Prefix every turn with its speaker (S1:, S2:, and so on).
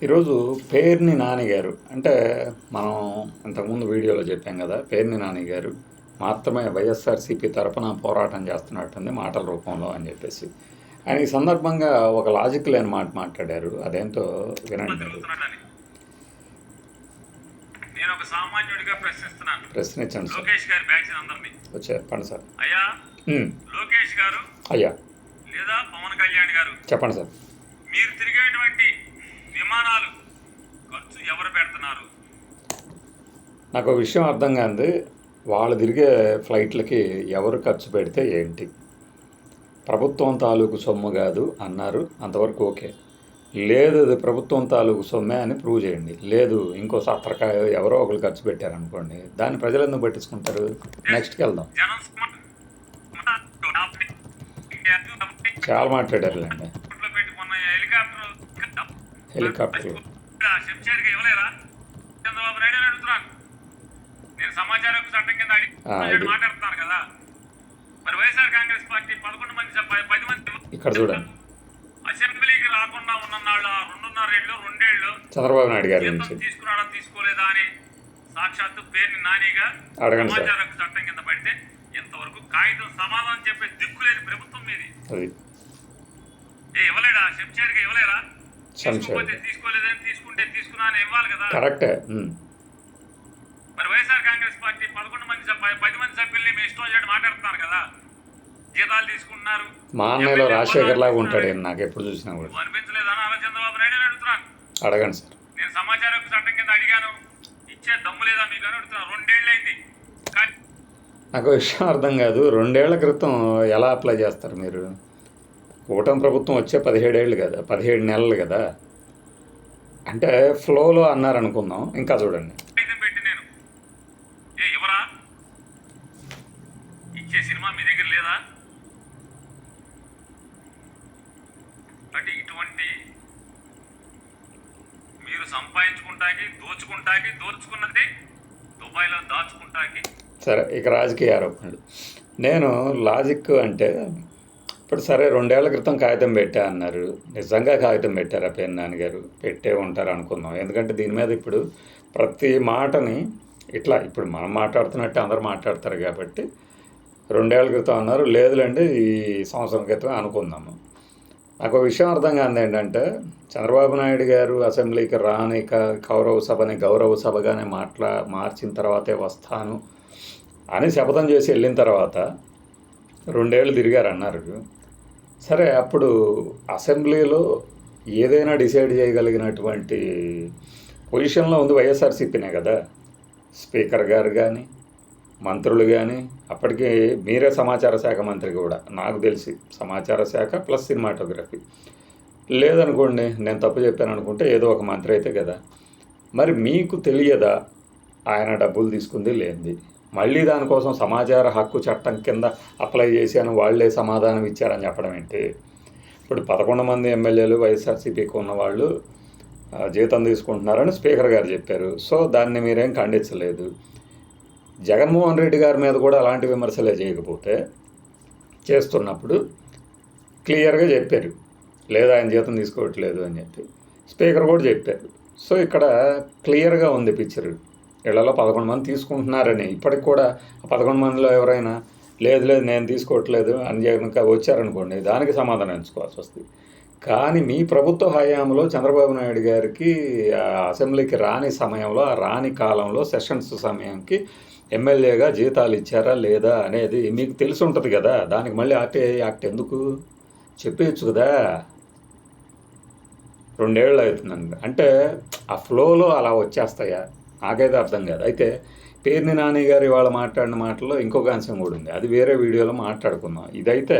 S1: ఈరోజు పేర్ని నాని గారు అంటే మనం ఇంతకుముందు వీడియోలో చెప్పాం కదా, పేర్ని నాని గారు మాత్రమే వైఎస్ఆర్సీపీ తరపున పోరాటం చేస్తున్నట్టుంది మాటల రూపంలో అని చెప్పేసి ఆయన ఈ సందర్భంగా ఒక లాజిక్ లేని మాట మాట్లాడారు. అదేంటో వినండి.
S2: నేను ఒక సామాన్యుడిగా ప్రశ్నిస్తున్నాను.
S1: ప్రశ్నించండి సార్.
S2: లోకేష్ గారి బ్యాచ్ అందరినీ
S1: వచ్చారు చెప్పండి సార్.
S2: అయ్యా లోకేష్ గారు
S1: అయ్యా
S2: లేదా పవన్ కళ్యాణ్ గారు
S1: చెప్పండి సార్.
S2: మీరు తిరిగేటువంటి విమానాలు ఖర్చు ఎవరు పెడుతున్నారు?
S1: నాకు ఒక విషయం అర్థం కాదు. వాళ్ళు తిరిగే ఫ్లైట్లకి ఎవరు ఖర్చు పెడితే ఏంటి? ప్రభుత్వం తాలూకు సొమ్ము కాదు అన్నారు, అంతవరకు ఓకే. లేదు అది ప్రభుత్వం తాలూకు సొమ్మే అని ప్రూవ్ చేయండి. లేదు ఇంకో సత్తరకాయ ఎవరో ఒకరు ఖర్చు పెట్టారనుకోండి, దాన్ని ప్రజలు ఎందుకు పట్టించుకుంటారు? నెక్స్ట్కి వెళ్దాం. చాలా మాట్లాడారులేండి. హెలికాప్టర్
S2: చంద్రబాబు నాయుడు అని అడుగుతున్నాను. నేను సమాచార హక్కు చట్టం కింద మాట్లాడుతున్నాను కదా. మరి వైఎస్ఆర్ కాంగ్రెస్ పార్టీ 11 మంది 10 మంది
S1: ఇక్కడ చూడండి,
S2: అసెంబ్లీకి రాకుండా ఉన్ననాళ్ళు 2.5 ఏళ్ళు 2 ఏళ్ళు
S1: చంద్రబాబు నాయుడు గారి
S2: తీసుకున్నాడా తీసుకోలేదా అని సాక్షాత్తు పేరుని నానిగా సమాచార హక్కు చట్టం కింద పడితే ఇంతవరకు కాగితం సమాధానం చెప్పే దిక్కులేని ప్రభుత్వం మీది. ఇవ్వలేడా? శంషేర్గా ఇవ్వలేరా? తీసుకోలేదని తీసుకుంటే తీసుకున్నా అని ఇవ్వాలి కదా.
S1: కరెక్టే.
S2: మరి వైఎస్ఆర్ కాంగ్రెస్ పార్టీ 10 మంది సభ్యుల్ని మీ ఇష్టం చేయడం మాట్లాడుతున్నారు కదా. జీతాలు తీసుకుంటున్నారు.
S1: మా అన్నయ్యలో రాజశేఖర్ లాగా ఉంటాడు నాకు ఎప్పుడు చూసినా కూడా.
S2: అనిపించలేదని అలా చంద్రబాబు నాయుడు అని అడుగుతున్నాను.
S1: అడగండి సార్.
S2: నేను సమాచార హక్కు చట్టం కింద అడిగాను, ఇచ్చే దమ్ము లేదా మీకు అని అడుగుతున్నాను. 2 ఏళ్ళు అయింది.
S1: నాకు విషయం అర్థం కాదు. 2 ఏళ్ల క్రితం ఎలా అప్లై చేస్తారు మీరు? కూటమి ప్రభుత్వం వచ్చే 17 ఏళ్ళు కదా, 17 నెలలు కదా. అంటే ఫ్లోలో అన్నారు అనుకుందాం. ఇంకా చూడండి,
S2: పెట్టి నేను ఎవరా ఇచ్చే సినిమా మీ దగ్గర లేదా? అంటే ఇటువంటి మీరు సంపాదించుకుంటాకి దోచుకున్నది దుబాయ్లో దాచుకుంటాకి.
S1: సరే, ఇక రాజకీయ ఆరోపణలు. నేను లాజిక్ అంటే ఇప్పుడు సరే 2 ఏళ్ల క్రితం కాగితం పెట్టా అన్నారు. నిజంగా కాగితం పెట్టారా పేర్ని నాని గారు? పెట్టే ఉంటారు అనుకుందాం. ఎందుకంటే దీని మీద ఇప్పుడు ప్రతి మాటని ఇట్లా ఇప్పుడు మనం మాట్లాడుతున్నట్టు అందరూ మాట్లాడతారు కాబట్టి 2 ఏళ్ల క్రితం అన్నారు. లేదులేండి ఈ సంవత్సరం క్రితం అనుకుందాము. నాకు విషయం అర్థం కాదు ఏంటంటే, చంద్రబాబు నాయుడు గారు అసెంబ్లీకి రాని కౌరవ సభని గౌరవ సభగానే మార్చిన తర్వాతే వస్తాను అని శపథం చేసి వెళ్ళిన తర్వాత 2 ఏళ్ళు తిరిగారు అన్నారు. సరే, అప్పుడు అసెంబ్లీలో ఏదైనా డిసైడ్ చేయగలిగినటువంటి పొజిషన్లో ఉంది వైఎస్ఆర్సీపీనే కదా. స్పీకర్ గారు కానీ మంత్రులు కానీ, అప్పటికి మీరే సమాచార శాఖ మంత్రి కూడా నాకు తెలిసి, సమాచార శాఖ ప్లస్ సినిమాటోగ్రఫీ. లేదనుకోండి, నేను తప్పు చెప్పాను అనుకుంటే ఏదో ఒక మంత్రి అయితే కదా. మరి మీకు తెలియదా ఆయన డబ్బులు తీసుకుంది లేనిది? మళ్ళీ దానికోసం సమాచార హక్కు చట్టం కింద అప్లై చేశాను వాళ్ళే సమాధానం ఇచ్చారని చెప్పడం ఏంటి? ఇప్పుడు 11 మంది ఎమ్మెల్యేలు వైఎస్ఆర్సీపీకి ఉన్నవాళ్ళు జీతం తీసుకుంటున్నారని స్పీకర్ గారు చెప్పారు. సో దాన్ని మీరేం ఖండించలేదు. జగన్మోహన్ రెడ్డి గారి మీద కూడా అలాంటి విమర్శలే చేయకపోతే చేస్తున్నప్పుడు క్లియర్గా చెప్పారు, లేదా ఆయన జీతం తీసుకోవట్లేదు అని చెప్పి స్పీకర్ కూడా చెప్పారు. సో ఇక్కడ క్లియర్గా ఉంది పిక్చర్. ఇళ్లలో 11 మంది తీసుకుంటున్నారని. ఇప్పటికి కూడా 11 మందిలో ఎవరైనా లేదు నేను తీసుకోవట్లేదు అని కనుక వచ్చారనుకోండి, దానికి సమాధానం ఎంచుకోవాల్సి వస్తుంది. కానీ మీ ప్రభుత్వ హయాంలో చంద్రబాబు నాయుడు గారికి అసెంబ్లీకి రాని సమయంలో, ఆ రాని కాలంలో సెషన్స్ సమయానికి ఎమ్మెల్యేగా జీతాలు ఇచ్చారా లేదా అనేది మీకు తెలిసి ఉంటుంది కదా. దానికి మళ్ళీ ఆర్టీఐ యాక్ట్ ఎందుకు? చెప్పేయచ్చు కదా. 2 ఏళ్ళు అవుతుందండి. అంటే ఆ ఫ్లోలో అలా వచ్చేస్తాయా? నాకైతే అర్థం కాదు. అయితే పేర్ని నాని గారు ఇవాళ మాట్లాడిన మాటల్లో ఇంకొక అంశం కూడా ఉంది. అది వేరే వీడియోలో మాట్లాడుకుందాం. ఇదైతే